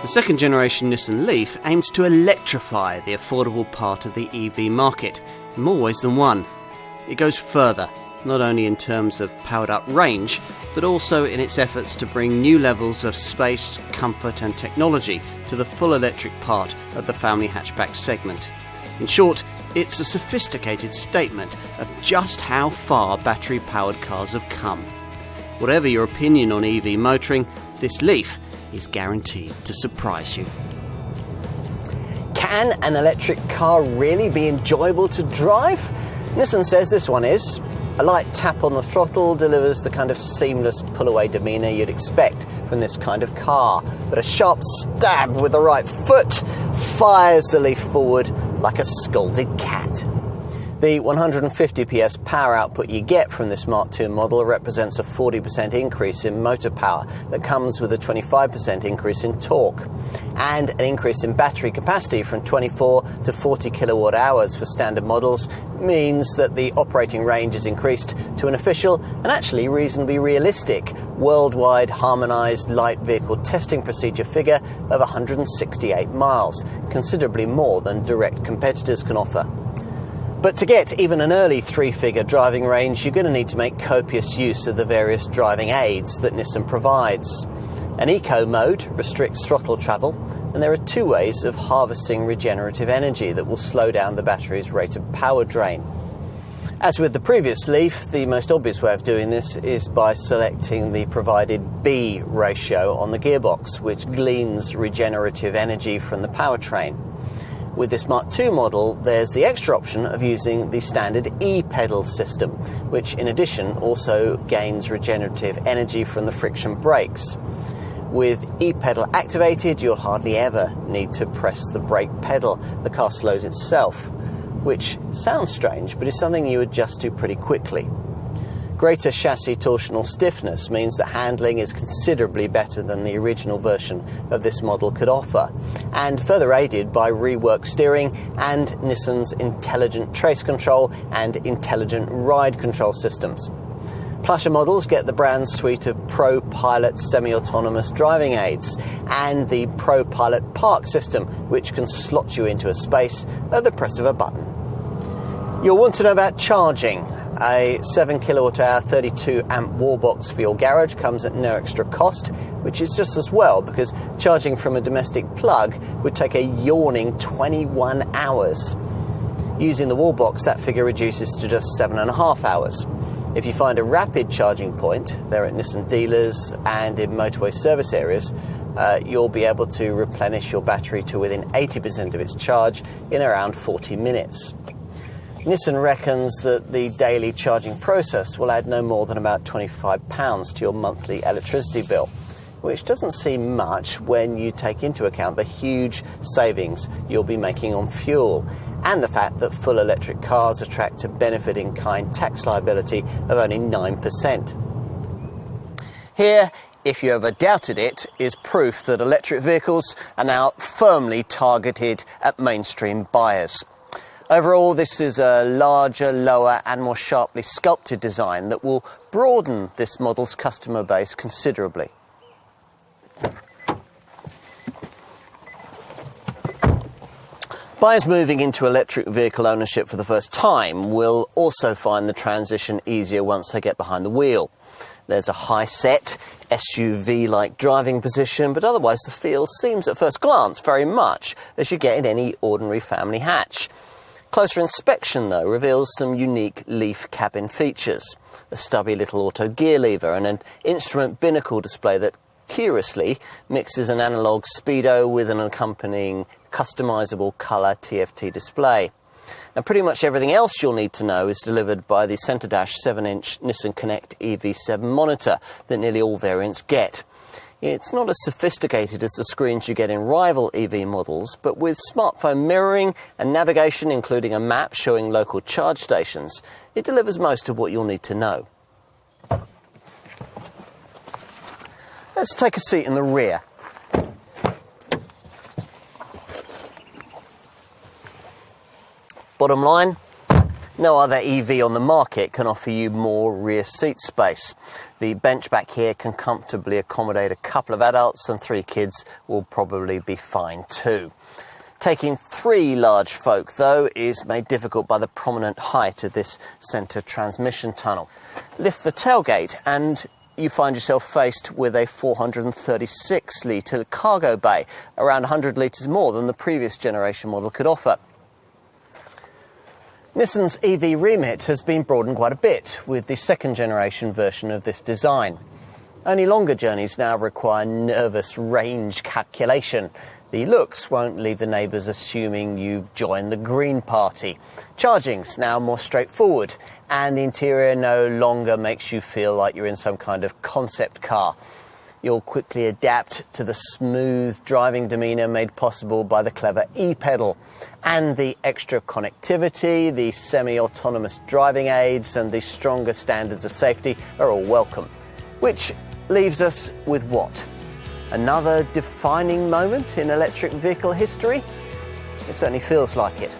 The second generation Nissan Leaf aims to electrify the affordable part of the EV market in more ways than one. It goes further, not only in terms of powered up range, but also in its efforts to bring new levels of space, comfort and technology to the full electric part of the family hatchback segment. In short, it's a sophisticated statement of just how far battery-powered cars have come. Whatever your opinion on EV motoring, this Leaf is guaranteed to surprise you. Can an electric car really be enjoyable to drive? Nissan says this one is. A light tap on the throttle delivers the kind of seamless pull-away demeanour you'd expect from this kind of car. But a sharp stab with the right foot fires the Leaf forward like a scalded cat. The 150 PS power output you get from this Mark II model represents a 40% increase in motor power that comes with a 25% increase in torque. And an increase in battery capacity from 24 to 40 kilowatt hours for standard models means that the operating range is increased to an official and actually reasonably realistic worldwide harmonised light vehicle testing procedure figure of 168 miles, considerably more than direct competitors can offer. But to get even an early three-figure driving range, you're going to need to make copious use of the various driving aids that Nissan provides. An eco mode restricts throttle travel, and there are two ways of harvesting regenerative energy that will slow down the battery's rate of power drain. As with the previous Leaf, the most obvious way of doing this is by selecting the provided B ratio on the gearbox, which gleans regenerative energy from the powertrain. With this Mark II model, there's the extra option of using the standard E-pedal system, which in addition also gains regenerative energy from the friction brakes. With E-pedal activated, you'll hardly ever need to press the brake pedal. The car slows itself, which sounds strange, but is something you adjust to pretty quickly. Greater chassis torsional stiffness means that handling is considerably better than the original version of this model could offer, and further aided by reworked steering and Nissan's intelligent trace control and intelligent ride control systems. Plusher models get the brand's suite of Pro Pilot semi-autonomous driving aids and the Pro Pilot Park system, which can slot you into a space at the press of a button. You'll want to know about charging. A 7 kilowatt hour 32 amp wall box for your garage comes at no extra cost, which is just as well because charging from a domestic plug would take a yawning 21 hours. Using the wall box, that figure reduces to just 7.5 hours. If you find a rapid charging point, they're at Nissan dealers and in motorway service areas, you'll be able to replenish your battery to within 80% of its charge in around 40 minutes. Nissan reckons that the daily charging process will add no more than about £25 to your monthly electricity bill, which doesn't seem much when you take into account the huge savings you'll be making on fuel and the fact that full electric cars attract a benefit-in-kind tax liability of only 9%. Here, if you ever doubted it, is proof that electric vehicles are now firmly targeted at mainstream buyers. Overall, this is a larger, lower and more sharply sculpted design that will broaden this model's customer base considerably. Buyers moving into electric vehicle ownership for the first time will also find the transition easier once they get behind the wheel. There's a high-set, SUV-like driving position, but otherwise the feel seems at first glance very much as you get in any ordinary family hatch. Closer inspection, though, reveals some unique Leaf cabin features. A stubby little auto gear lever and an instrument binnacle display that, curiously, mixes an analogue speedo with an accompanying customisable colour TFT display. Now, pretty much everything else you'll need to know is delivered by the centre dash 7-inch Nissan Connect EV7 monitor that nearly all variants get. It's not as sophisticated as the screens you get in rival EV models, but with smartphone mirroring and navigation, including a map showing local charge stations, it delivers most of what you'll need to know. Let's take a seat in the rear. Bottom line, No other EV on the market can offer you more rear seat space. The bench back here can comfortably accommodate a couple of adults, and 3 kids will probably be fine too. Taking 3 large folk, though, is made difficult by the prominent height of this centre transmission tunnel. Lift the tailgate and you find yourself faced with a 436-litre cargo bay, around 100 litres more than the previous generation model could offer. Nissan's EV remit has been broadened quite a bit with the second generation version of this design. Only longer journeys now require nervous range calculation. The looks won't leave the neighbours assuming you've joined the Green Party. Charging's now more straightforward, and the interior no longer makes you feel like you're in some kind of concept car. You'll quickly adapt to the smooth driving demeanour made possible by the clever e-pedal. And the extra connectivity, the semi-autonomous driving aids and the stronger standards of safety are all welcome. Which leaves us with what? Another defining moment in electric vehicle history? It certainly feels like it.